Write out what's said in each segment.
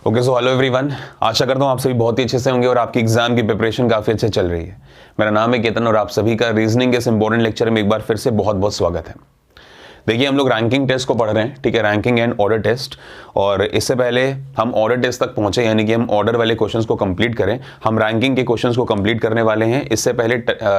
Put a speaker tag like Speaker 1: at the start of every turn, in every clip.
Speaker 1: Okay so hello everyone, आशा करता हूँ आप सभी बहुत ही अच्छे से होंगे और आपकी एग्जाम की प्रिपरेशन काफ़ी अच्छे चल रही है। मेरा नाम है केतन और आप सभी का रीजनिंग के इस इंपॉर्टेंट लेक्चर में एक बार फिर से बहुत बहुत स्वागत है। देखिए हम लोग रैंकिंग टेस्ट को पढ़ रहे हैं, ठीक है, रैंकिंग एंड ऑर्डर टेस्ट। और इससे पहले हम ऑर्डर टेस्ट तक पहुंचे, यानी कि हम ऑर्डर वाले क्वेश्चंस को कंप्लीट करें। हम रैंकिंग के क्वेश्चंस को कंप्लीट करने वाले हैं। इससे पहले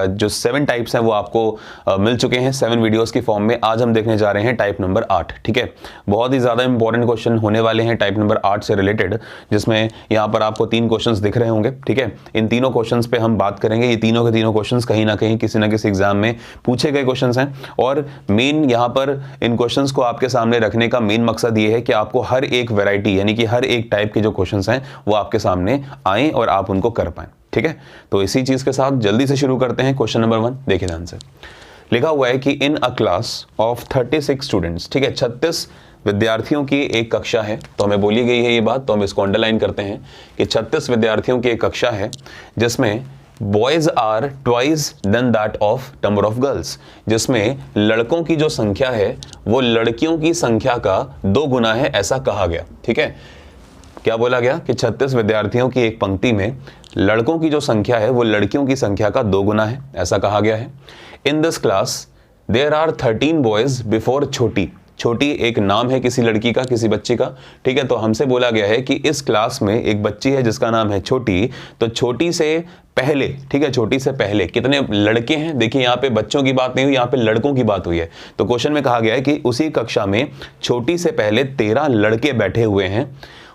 Speaker 1: जो 7 टाइप्स हैं वो आपको मिल चुके हैं 7 वीडियोस की फॉर्म में। आज हम देखने जा रहे हैं टाइप नंबर 8, ठीक है। बहुत ही ज़्यादा इंपॉर्टेंट क्वेश्चन होने वाले हैं टाइप नंबर 8 से रिलेटेड, जिसमें यहाँ पर आपको 3 क्वेश्चन दिख रहे होंगे, ठीक है। इन तीनों क्वेश्चन पे हम बात करेंगे। ये तीनों के तीनों क्वेश्चन कहीं ना कहीं किसी ना किसी एग्जाम में पूछे गए क्वेश्चन हैं और मेन यहाँ पर इन क्वेश्चंस को आपके सामने रखने का मेन मकसद ये है कि आपको हर एक वैरायटी यानी कि हर एक टाइप के जो क्वेश्चंस हैं वो आपके सामने आए और आप उनको कर पाएं, ठीक है। तो इसी चीज के साथ जल्दी से शुरू करते हैं। क्वेश्चन नंबर 1 देखिए ध्यान से। लिखा हुआ है कि इन अ क्लास ऑफ 36 स्टूडेंट्स, ठीक है, 36 विद्यार्थियों की एक कक्षा है। तो हमें बोली गई है ये बात, तो हम इसको अंडरलाइन करते हैं कि 36 विद्यार्थियों की एक कक्षा है जिसमें boys are twice than that of number of girls, जिसमें लड़कों की जो संख्या है वो लड़कियों की संख्या का 2 गुना है, ऐसा कहा गया, ठीक है। क्या बोला गया कि 36 विद्यार्थियों की एक पंक्ति में लड़कों की जो संख्या है वो लड़कियों की संख्या का 2 गुना है, ऐसा कहा गया है। In this class there are 13 boys before छोटी। छोटी एक नाम है किसी लड़की का, किसी बच्ची का, ठीक है। तो हमसे बोला गया है कि इस क्लास में एक बच्ची है जिसका नाम है छोटी। तो छोटी से पहले, ठीक है, छोटी से पहले कितने लड़के हैं। देखिए यहाँ पे बच्चों की बात नहीं हुई, यहाँ पे लड़कों की बात हुई है। तो क्वेश्चन में कहा गया है कि उसी कक्षा में छोटी से पहले 13 लड़के बैठे हुए हैं।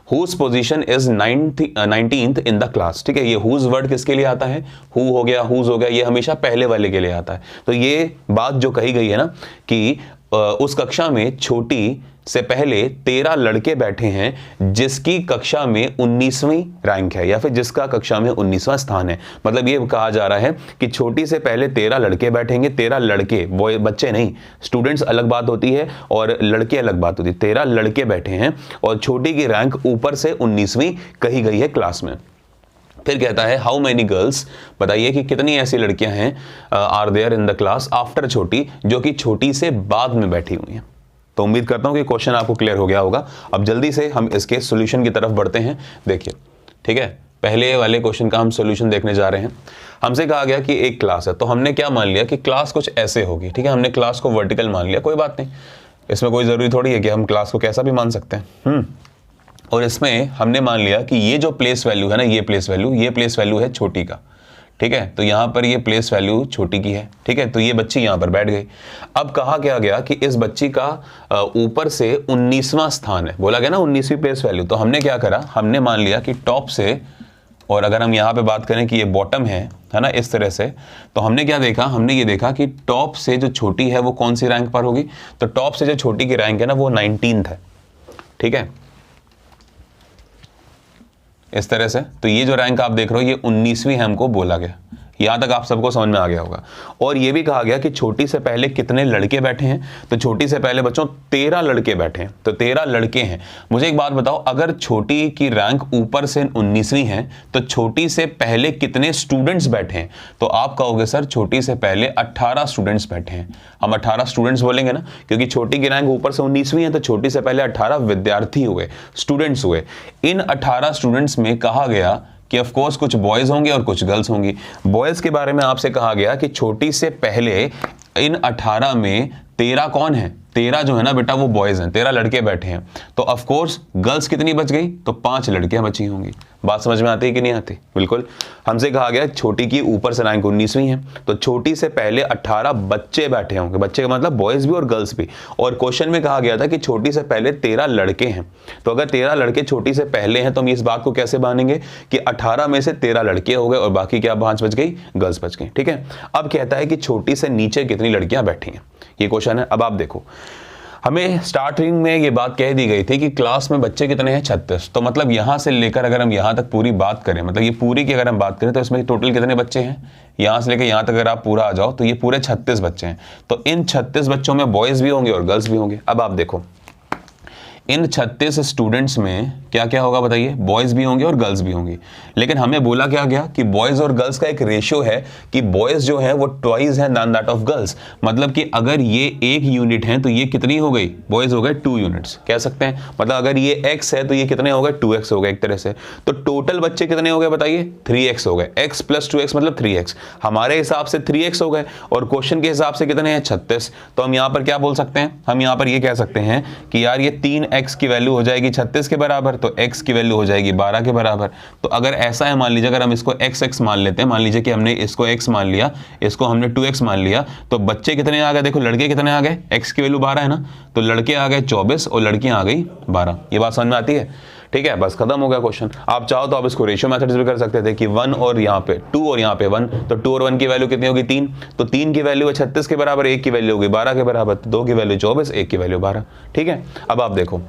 Speaker 1: Whose position is 19th in the class, ठीक है। ये whose वर्ड किसके लिए आता है, who हो गया, whose हो गया, ये हमेशा पहले वाले के लिए आता है। तो ये बात जो कही गई है ना कि उस कक्षा में छोटी से पहले 13 लड़के बैठे हैं जिसकी कक्षा में 19वीं रैंक है या फिर जिसका कक्षा में 19वां स्थान है। मतलब ये कहा जा रहा है कि छोटी से पहले 13 लड़के बैठेंगे। 13 लड़के, बॉय बच्चे नहीं, स्टूडेंट्स अलग बात होती है और लड़के अलग बात होती है। 13 लड़के बैठे हैं और छोटी की रैंक ऊपर से 19वीं कही गई है क्लास में। फिर कहता है हाउ मेनी गर्ल्स, बताइए कि कितनी ऐसी लड़कियां हैं are there in the class after छोटी, जो कि छोटी से बाद में बैठी हुई हैं। तो उम्मीद करता हूं कि क्वेश्चन आपको क्लियर हो गया होगा। अब जल्दी से हम इसके सॉल्यूशन की तरफ बढ़ते हैं। देखिए, ठीक है, पहले वाले क्वेश्चन का हम सॉल्यूशन देखने जा रहे हैं। हमसे कहा गया कि एक क्लास है, तो हमने क्या मान लिया कि क्लास कुछ ऐसे होगी, ठीक है। हमने क्लास को वर्टिकल मान लिया, कोई बात नहीं, इसमें कोई जरूरी थोड़ी है कि हम क्लास को कैसा भी मान सकते हैं। और इसमें हमने मान लिया कि ये जो प्लेस वैल्यू है ना, ये प्लेस वैल्यू है छोटी का, ठीक है। तो यहां पर ये प्लेस वैल्यू छोटी की है, ठीक है। तो ये बच्ची यहां पर बैठ गई। अब कहा क्या गया कि इस बच्ची का ऊपर से 19वां स्थान है, बोला गया ना 19वीं प्लेस वैल्यू। तो हमने क्या करा, हमने मान लिया कि टॉप से, और अगर हम यहां पे बात करें कि ये बॉटम है ना, इस तरह से, तो हमने क्या देखा, हमने ये देखा कि टॉप से जो छोटी है वो कौन सी रैंक पर होगी। तो टॉप से जो छोटी की रैंक है ना वो 19th है, ठीक है, इस तरह से। तो ये जो रैंक आप देख रहे हो ये 19वीं है, हमको बोला गया। यहां तक आप सबको समझ में आ गया होगा। और ये भी कहा गया कि छोटी से पहले कितने लड़के बैठे हैं। तो छोटी से पहले बच्चों 13 लड़के बैठे हैं, तो 13 लड़के हैं। मुझे एक बात बताओ, अगर छोटी की रैंक ऊपर से 19वीं है तो छोटी से पहले कितने स्टूडेंट्स बैठे हैं। तो आप कहोगे सर छोटी से पहले 18 स्टूडेंट्स बैठे हैं। हम 18 स्टूडेंट्स बोलेंगे ना, क्योंकि छोटी की रैंक ऊपर से 19वीं है, तो छोटी से पहले 18 विद्यार्थी हुए, स्टूडेंट्स हुए। इन 18 स्टूडेंट्स में कहा गया कि ऑफ कोर्स कुछ बॉयज होंगे और कुछ गर्ल्स होंगी। बॉयज के बारे में आपसे कहा गया कि छोटी से पहले इन 18 में 13 कौन है, 13 जो है ना बेटा वो बॉयज हैं, 13 लड़के बैठे हैं। तो ऑफ कोर्स गर्ल्स कितनी बच गई, तो 5 लड़कियां बची होंगी। बात समझ में आती है कि नहीं आती? बिल्कुल। हमसे कहा गया छोटी की ऊपर से रैंक 19वीं है, तो छोटी से पहले 18 बच्चे बैठे होंगे। बच्चे का मतलब बॉयज भी और गर्ल्स भी। और क्वेश्चन में कहा गया था कि छोटी से पहले 13 लड़के हैं। तो अगर 13 लड़के छोटी से पहले हैं तो हम इस बात को कैसे मानेंगे कि 18 में से 13 लड़के हो गए और बाकी क्या 5 बच गई, गर्ल्स बच गई, ठीक है। अब कहता है कि छोटी से नीचे कितनी लड़कियां बैठी हैं, ये क्वेश्चन है। अब आप देखो, हमें स्टार्टिंग में ये बात कह दी गई थी कि क्लास में बच्चे कितने हैं, 36। तो मतलब यहां से लेकर अगर हम यहां तक पूरी बात करें, मतलब ये पूरी की अगर हम बात करें तो इसमें टोटल कितने बच्चे हैं, यहां से लेकर यहां तक अगर आप पूरा आ जाओ तो ये पूरे 36 बच्चे हैं। तो इन 36 बच्चों में बॉयज भी होंगे और गर्ल्स भी होंगे। अब आप देखो, इन 36 स्टूडेंट्स में क्या क्या होगा बताइए, बॉयज भी होंगे और गर्ल्स भी होंगी। लेकिन हमें बोला क्या गया कि बॉयज और गर्ल्स का एक रेशियो है कि बॉयज जो है वो ट्वाइस है दैन दैट ऑफ गर्ल्स। मतलब कि अगर ये 1 यूनिट है तो ये कितनी हो गई, बॉयज हो गए 2 यूनिट्स कह सकते हैं। मतलब अगर ये x है तो ये कितने हो गए, 2x हो गए एक तरह से। तो टोटल बच्चे कितने हो गए बताइए, 3x हो गए। x प्लस 2x मतलब 3x, हमारे हिसाब से 3x हो गए और क्वेश्चन के हिसाब से कितने हैं, 36। तो हम यहाँ पर क्या बोल सकते हैं, हम यहाँ पर ये कह सकते हैं कि यार ये 3x की वैल्यू हो जाएगी 36 के बराबर, तो x की वैल्यू हो जाएगी 12 के बराबर। तो अगर ऐसा है, मान लीजिए अगर हम इसको x मान लेते हैं, मान लीजिए कि हमने इसको x मान लिया, इसको हमने 2x मान लिया, तो बच्चे कितने आ गए, देखो लड़के कितने आ गए, x की वैल्यू 12 है ना, तो लड़के आ गए 24 और लड़कियां आ गई 12। ये बात समझ में आती है? ठीक है, बस खत्म हो गया क्वेश्चन। आप चाहो तो आप इसको रेशियो मेथड भी कर सकते थे कि 1 और यहाँ पे 2 और यहाँ पे 1, तो 2 और 1 की वैल्यू कितनी होगी, 3। तो 3 की वैल्यू है 36 के बराबर, 1 की वैल्यू होगी 12 के बराबर, 2 की वैल्यू 24, 1 की वैल्यू 12। ठीक है, अब आप देखो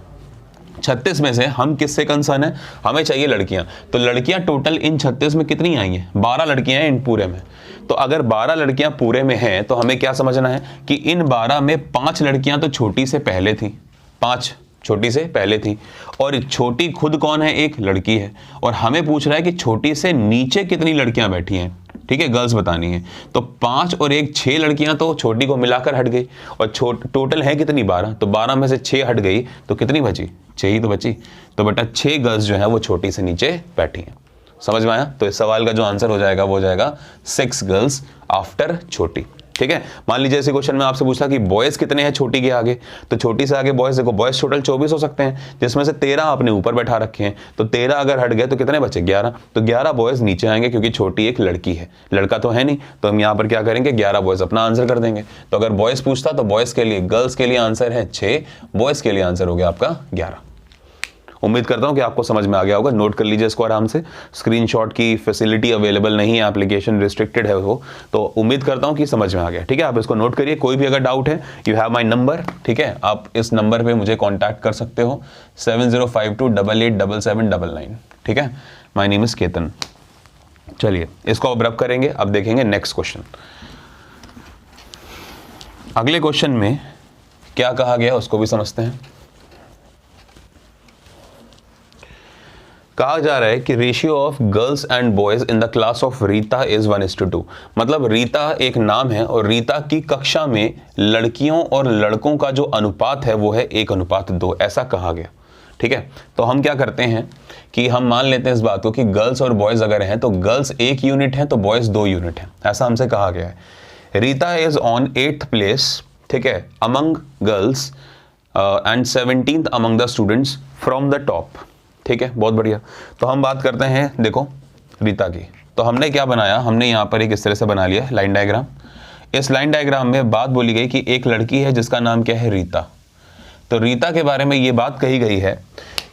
Speaker 1: 36 में से हम किससे कंसर्न है, हमें चाहिए लड़कियां। तो लड़कियां टोटल इन 36 में कितनी आई हैं, 12 लड़कियां हैं इन पूरे में। तो अगर 12 लड़कियां पूरे में हैं तो हमें क्या समझना है कि इन 12 में 5 लड़कियां तो छोटी से पहले थी, 5 छोटी से पहले थी, और छोटी खुद कौन है, एक लड़की है। और हमें पूछ रहा है कि छोटी से नीचे कितनी लड़कियां बैठी हैं, ठीक है, गर्ल्स बतानी है। तो 5 और 1 6 लड़कियां तो छोटी को मिलाकर हट गई, और टोटल है कितनी, 12। तो 12 में से 6 हट गई तो कितनी बची, 6 ही तो बची। तो बेटा 6 गर्ल्स जो है वो छोटी से नीचे बैठी हैं। समझ में आया? तो इस सवाल का जो आंसर हो जाएगा वो हो जाएगा 6 गर्ल्स आफ्टर छोटी। ठीक है, मान लीजिए ऐसे क्वेश्चन में आपसे पूछा कि बॉयज कितने हैं छोटी के आगे, तो छोटी से आगे बॉयज, देखो बॉयज टोटल 24 हो सकते हैं, जिसमें से 13 आपने ऊपर बैठा रखे हैं। तो 13 अगर हट गए तो कितने बचे, 11। तो 11 बॉयज नीचे आएंगे क्योंकि छोटी एक लड़की है, लड़का तो है नहीं। तो हम यहाँ पर क्या करेंगे, 11 बॉयज अपना आंसर कर देंगे। तो अगर बॉयज पूछता तो बॉयज के लिए, गर्ल्स के लिए आंसर है 6, बॉयज के लिए आंसर हो गया आपका 11। उम्मीद करता हूं कि आपको समझ में आ गया होगा। नोट कर लीजिए इसको आराम से, स्क्रीनशॉट की फैसिलिटी अवेलेबल नहीं है, एप्लीकेशन रिस्ट्रिक्टेड है वो, तो उम्मीद करता हूं कि समझ में आ गया। ठीक है, आप इसको नोट करिए। कोई भी अगर डाउट है, यू हैव माय नंबर, ठीक है, आप इस नंबर पे मुझे कॉन्टैक्ट कर सकते हो, 7052887799। ठीक है, माय नेम इज केतन। चलिए इसको अब रब करेंगे, अब देखेंगे नेक्स्ट क्वेश्चन। अगले क्वेश्चन में क्या कहा गया उसको भी समझते हैं। कहा जा रहा है कि ratio of girls and boys in the class of Rita is 1:2। मतलब रीता एक नाम है और रीता की कक्षा में लड़कियों और लड़कों का जो अनुपात है वो है 1:2, ऐसा कहा गया। ठीक है, तो हम क्या करते हैं कि हम मान लेते हैं इस बात को कि गर्ल्स और बॉयज अगर हैं तो गर्ल्स 1 यूनिट है तो बॉयज 2 यूनिट है, ऐसा हमसे कहा गया है। Rita is on 8th place, ठीक है, among girls and 17th among the students from the top. ठीक है, बहुत बढ़िया। तो हम बात करते हैं देखो रीता की। तो हमने क्या बनाया, हमने यहाँ पर एक इस तरह से बना लिया लाइन डायग्राम। इस लाइन डायग्राम में बात बोली गई कि एक लड़की है जिसका नाम क्या है, रीता। तो रीता के बारे में ये बात कही गई है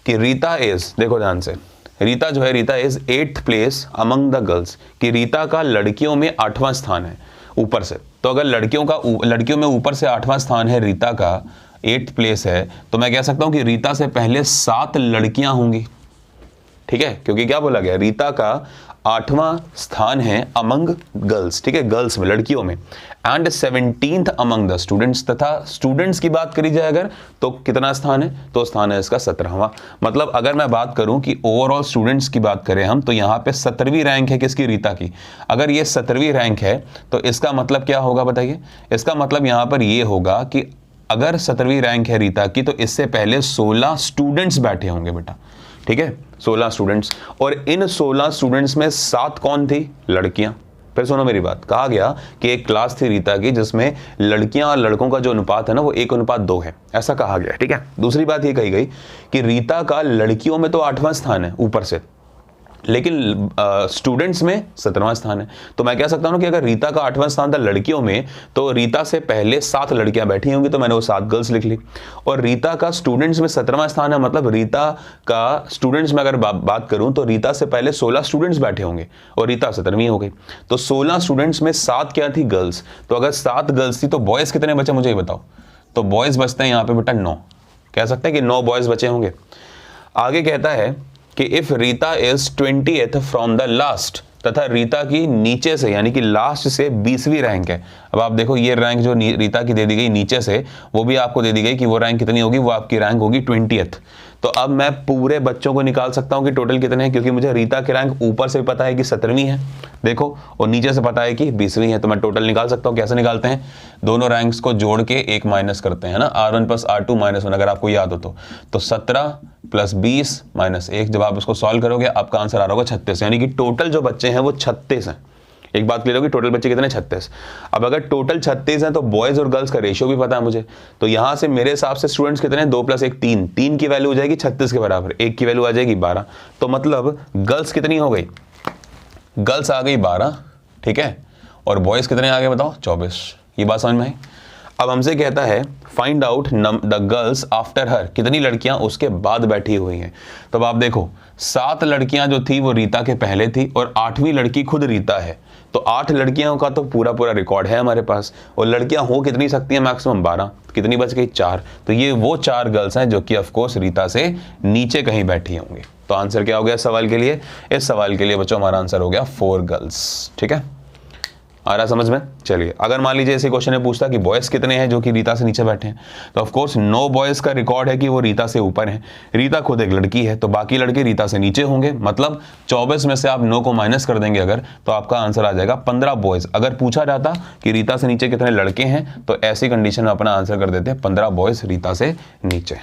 Speaker 1: कि रीता इज, देखो ध्यान से, रीता जो है, Rita is 8th place among the girls, कि रीता का लड़कियों में 8वां स्थान है ऊपर से। तो अगर लड़कियों में ऊपर से 8वां स्थान है, रीता का 8th प्लेस है, तो मैं कह सकता हूं कि रीता से पहले 7 लड़कियां होंगी। ठीक है, क्योंकि क्या बोला गया, रीता का 8वां स्थान है अमंग गर्ल्स, ठीक है, गर्ल्स में, लड़कियों में, and 17th among the students, तथा स्टूडेंट्स की बात करी जाए अगर तो कितना स्थान है, तो स्थान है इसका 17वां। मतलब अगर मैं बात करूं कि ओवरऑल स्टूडेंट्स की बात करें हम, तो यहाँ पे 17वीं रैंक है किसकी, रीता की। अगर ये 17वीं रैंक है तो इसका मतलब क्या होगा बताइए, इसका मतलब यहाँ पर ये होगा कि अगर 17वीं रैंक है रीता की तो इससे पहले 16 स्टूडेंट्स बैठे होंगे बेटा। ठीक है, 16 स्टूडेंट्स, और इन 16 स्टूडेंट्स में 7 कौन थी, लड़कियां। फिर सुनो मेरी बात, कहा गया कि एक क्लास थी रीता की जिसमें लड़कियां और लड़कों का जो अनुपात है ना वो 1:2 है, ऐसा कहा गया। ठीक है, दूसरी बात ये कही गई कि रीता का लड़कियों में तो 8वां स्थान है ऊपर से, लेकिन स्टूडेंट्स में 17वां स्थान है। तो मैं कह सकता हूं कि अगर रीता का 8वां स्थान था लड़कियों में, तो रीता से पहले 7 लड़कियां बैठी होंगी, तो मैंने वो 7 गर्ल्स लिख ली। और रीता का स्टूडेंट्स में 17वां स्थान है, मतलब रीता का स्टूडेंट्स में अगर बात करूं तो रीता से पहले 16 स्टूडेंट्स बैठे होंगे और रीता 17वीं हो गई। तो 16 स्टूडेंट्स में 7 क्या थी, गर्ल्स। तो अगर 7 गर्ल्स थी तो बॉयज कितने बचे मुझे ये बताओ। तो बॉयज बचते हैं यहाँ पे बेटा 9, कह सकते हैं कि 9 बॉयज बचे होंगे। आगे कहता है कि if Rita is 20th from the last, तथा रीता की नीचे से यानी कि लास्ट से 20वीं रैंक है। अब आप देखो ये रैंक जो रीता की दे दी गई नीचे से, वो भी आपको दे दी गई कि वो रैंक कितनी होगी, वो आपकी रैंक होगी 20th। तो अब मैं पूरे बच्चों को निकाल सकता हूं कि टोटल कितने हैं, क्योंकि मुझे रीता की रैंक ऊपर से पता है कि 17वीं है, देखो, और नीचे से पता है कि 20वीं है। तो मैं टोटल निकाल सकता हूं। कैसे निकालते हैं, दोनों रैंक्स को जोड़ के एक माइनस करते हैं ना, R1 + R2 - 1, अगर आपको याद हो तो 17 + 20 - 1। जब आप उसको सॉल्व करोगे आपका आंसर आ रहा होगा 36, यानी कि टोटल जो बच्चे हैं वो 36 हैं। एक बात क्लियर होगी, टोटल बच्चे कितने, 36। अब अगर टोटल 36 हैं तो बॉयज और गर्ल्स का रेशियो भी पता है मुझे, तो यहां से मेरे हिसाब से स्टूडेंट्स कितने हैं, 2 + 1 3, 3 की वैल्यू हो जाएगी 36 के बराबर, 1 की वैल्यू आ जाएगी 12। तो मतलब गर्ल्स कितनी हो गई, गर्ल्स आ गई 12, ठीक है, और बॉयज कितने आ गए बताओ, 24। ये बात समझ में आई। अब हमसे कहता है find out the girls after her, कितनी लड़कियां उसके बाद बैठी हुई हैं। तो अब आप देखो 7 लड़कियां जो थी वो रीता के पहले थी, और 8वीं लड़की खुद रीता है। तो 8 लड़कियों का तो पूरा रिकॉर्ड है हमारे पास, और लड़कियां हो कितनी सकती हैं, मैक्सिमम 12। कितनी बच गई, 4। तो ये वो 4 गर्ल्स हैं जो कि ऑफकोर्स रीता से नीचे कहीं बैठी होंगी। तो आंसर क्या हो गया इस सवाल के लिए, इस सवाल के लिए बच्चों हमारा आंसर हो गया 4 गर्ल्स। ठीक है, आ रहा समझ में। चलिए, अगर मान लीजिए ऐसे क्वेश्चन में पूछता कि बॉयज कितने हैं जो कि रीता से नीचे बैठे हैं, तो ऑफ कोर्स 9 बॉयज का रिकॉर्ड है कि वो रीता से ऊपर हैं। रीता खुद एक लड़की है, तो बाकी लड़के रीता से नीचे होंगे। मतलब 24 में से आप 9 को माइनस कर देंगे अगर, तो आपका आंसर आ जाएगा 15 बॉयज। अगर पूछा जाता कि रीता से नीचे कितने लड़के हैं, तो ऐसी कंडीशन में अपना आंसर कर देते हैं 15 बॉयज रीता से नीचे।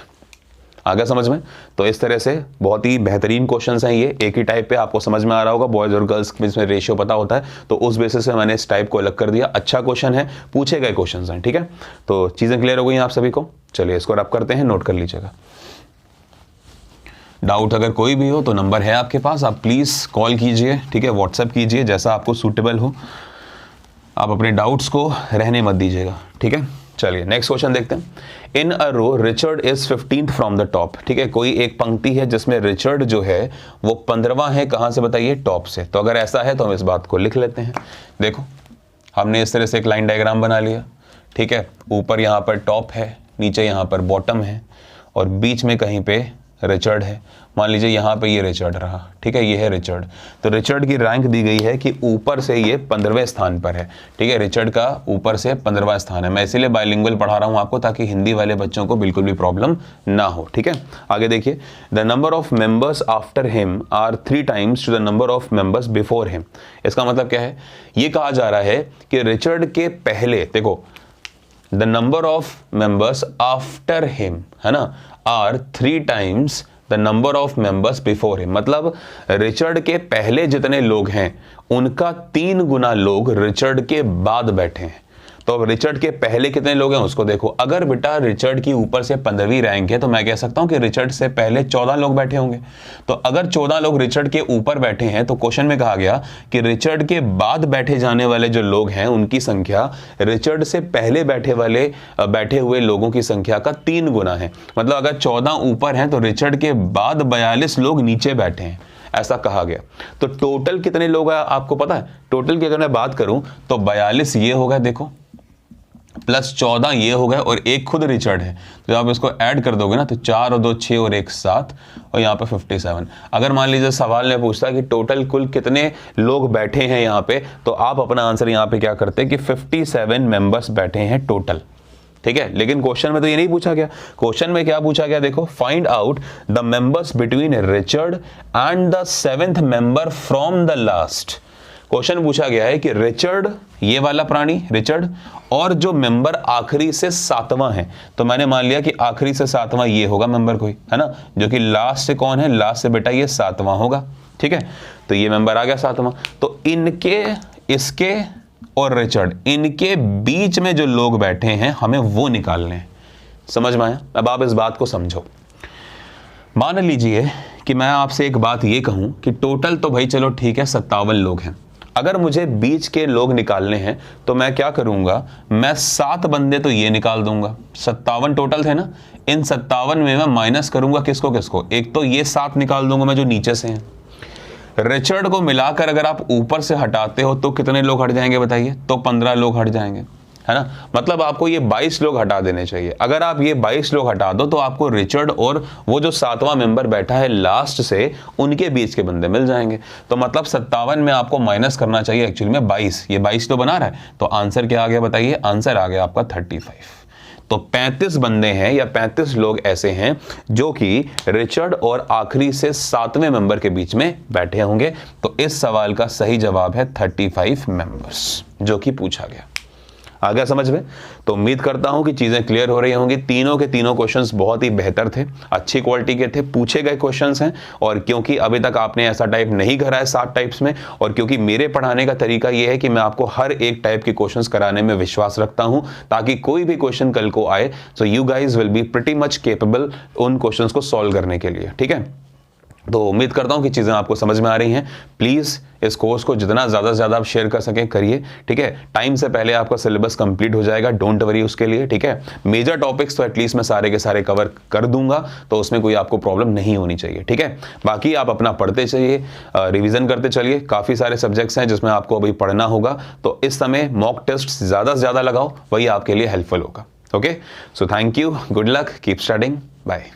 Speaker 1: आ गया समझ में। तो इस तरह से बहुत ही बेहतरीन क्वेश्चंस हैं ये, एक ही टाइप पे आपको समझ में आ रहा होगा। बॉयज और गर्ल्स में इसमें रेशियो पता होता है, तो उस बेसिस से मैंने इस टाइप को अलग कर दिया। अच्छा क्वेश्चन है, पूछे गए क्वेश्चंस हैं, ठीक है। तो चीजें क्लियर हो गई आप सभी को। चलिए इसको रब करते हैं, नोट कर लीजिएगा। डाउट अगर कोई भी हो तो नंबर है आपके पास, आप प्लीज कॉल कीजिए, ठीक है, व्हाट्सएप कीजिए, जैसा आपको सूटेबल हो। आप अपने डाउट्स को रहने मत दीजिएगा, ठीक है। चलिए नेक्स्ट क्वेश्चन देखते हैं। In a row Richard is 15th from the top, ठीक है। कोई एक पंक्ति है जिसमें रिचर्ड जो है वो 15वां है, कहां से बताइए, टॉप से। तो अगर ऐसा है तो हम इस बात को लिख लेते हैं। देखो हमने इस तरह से एक लाइन डायग्राम बना लिया, ठीक है। ऊपर यहां पर टॉप है, नीचे यहां पर बॉटम है, और बीच में कहीं पे रिचर्ड है। मान लीजिए यहाँ पे ये रिचर्ड रहा, ठीक है, ये है रिचर्ड। तो रिचर्ड की रैंक दी गई है कि ऊपर से ये 15वें स्थान पर है, ठीक है। रिचर्ड का ऊपर से 15वां स्थान है। मैं इसीलिए बाइलिंगुअल पढ़ा रहा हूँ आपको, ताकि हिंदी वाले बच्चों को बिल्कुल भी प्रॉब्लम ना हो, ठीक है। आगे देखिए, the number of members after him are 3 times to the number of members before him. इसका मतलब क्या है, ये कहा जा रहा है कि रिचर्ड के पहले, देखो the number of members after him है ना, are 3 times the number of members before him. मतलब रिचर्ड के पहले जितने लोग हैं उनका 3 गुना लोग रिचर्ड के बाद बैठे हैं। तो अब रिचर्ड के पहले कितने लोग हैं उसको देखो। अगर बेटा रिचर्ड की ऊपर से 15वीं रैंक है, तो मैं कह सकता हूं कि रिचर्ड से पहले 14 लोग बैठे होंगे। तो अगर 14 लोग रिचर्ड के ऊपर बैठे हैं, तो क्वेश्चन में कहा गया कि रिचर्ड के बाद बैठे जाने वाले जो लोग हैं उनकी संख्या रिचर्ड से पहले बैठे हुए लोगों की संख्या का 3 गुना है। मतलब अगर 14 ऊपर हैं तो रिचर्ड के बाद 42 लोग नीचे बैठे हैं, ऐसा कहा गया। तो टोटल कितने लोग हैं आपको पता है? टोटल की अगर मैं बात करूं तो 42 ये होगा, देखो, प्लस 14 ये हो गए, और एक खुद रिचर्ड है। तो आप इसको ऐड कर दोगे ना, तो 4 और 2 6 और 1 7, और यहाँ पे 57। अगर मान लीजिए सवाल ने पूछता कि टोटल कुल कितने लोग बैठे हैं यहाँ पे, तो आप अपना आंसर यहाँ पे क्या करते हैं कि 57 मेंबर्स बैठे हैं टोटल, ठीक है। लेकिन क्वेश्चन में तो ये नहीं पूछा गया। क्वेश्चन में क्या पूछा गया, देखो, find out the members between Richard and the 7th member from the last. Question पूछा गया है कि रिचर्ड, ये वाला प्राणी रिचर्ड, और जो मेंबर आखिरी से 7वां है, तो मैंने मान लिया कि आखिरी से 7वां ये होगा मेंबर कोई, है ना, जो कि लास्ट से कौन है, लास्ट से बेटा ये 7वां होगा, ठीक है। तो ये मेंबर आ गया 7वां। तो इनके, इसके और रिचर्ड, इनके बीच में जो लोग बैठे हैं हमें वो निकालने हैं। समझ में आया? अब आप इस बात को समझो। मान लीजिए कि मैं आपसे एक बात ये कहूं कि टोटल तो भाई चलो ठीक है 57 लोग हैं, अगर मुझे बीच के लोग निकालने हैं तो मैं क्या करूंगा, मैं 7 बंदे तो ये निकाल दूंगा। 57 टोटल थे ना, इन 57 में मैं माइनस करूंगा किसको किसको, एक तो ये 7 निकाल दूंगा मैं जो नीचे से हैं। रिचर्ड को मिलाकर अगर आप ऊपर से हटाते हो तो कितने लोग हट जाएंगे बताइए, तो 15 लोग हट जाएंगे, है ना। मतलब आपको ये 22 लोग हटा देने चाहिए। अगर आप ये 22 लोग हटा दो तो आपको रिचर्ड और वो जो 7वां मेंबर बैठा है लास्ट से, उनके बीच के बंदे मिल जाएंगे। तो मतलब 57 में आपको माइनस करना चाहिए एक्चुअली में 22। ये 22 तो बना रहा है, तो आंसर क्या आ गया बताइए? आंसर आ गया आपका 35। तो 35 बंदे हैं या 35 लोग ऐसे हैं जो कि रिचर्ड और आखिरी से 7वें मेंबर के बीच में बैठे होंगे। तो इस सवाल का सही जवाब है 35 मेंबर्स, जो कि पूछा गया। आ गया समझ में? तो उम्मीद करता हूं कि चीजें क्लियर हो रही होंगी। तीनों के तीनों क्वेश्चंस बहुत ही बेहतर थे, अच्छी क्वालिटी के थे, पूछे गए क्वेश्चंस हैं। और क्योंकि अभी तक आपने ऐसा टाइप नहीं करा है 7 टाइप्स में, और क्योंकि मेरे पढ़ाने का तरीका यह है कि मैं आपको हर एक टाइप के क्वेश्चंस कराने में विश्वास रखता हूं, ताकि कोई भी क्वेश्चन कल को आए so you guys will be pretty much capable उन क्वेश्चंस को सॉल्व करने के लिए। ठीक है, तो उम्मीद करता हूं कि चीज़ें आपको समझ में आ रही हैं। प्लीज़ इस कोर्स को जितना ज़्यादा से ज़्यादा आप शेयर कर सकें करिए। ठीक है, टाइम से पहले आपका सिलेबस कंप्लीट हो जाएगा, डोंट वरी उसके लिए। ठीक है, मेजर टॉपिक्स तो एटलीस्ट मैं सारे के सारे कवर कर दूंगा, तो उसमें कोई आपको प्रॉब्लम नहीं होनी चाहिए। ठीक है, बाकी आप अपना पढ़ते चलिए, रिविजन करते चलिए। काफ़ी सारे सब्जेक्ट्स हैं जिसमें आपको अभी पढ़ना होगा, तो इस समय मॉक टेस्ट ज़्यादा से ज़्यादा लगाओ, वही आपके लिए हेल्पफुल होगा। Okay, so thank you, good luck, keep studying, bye.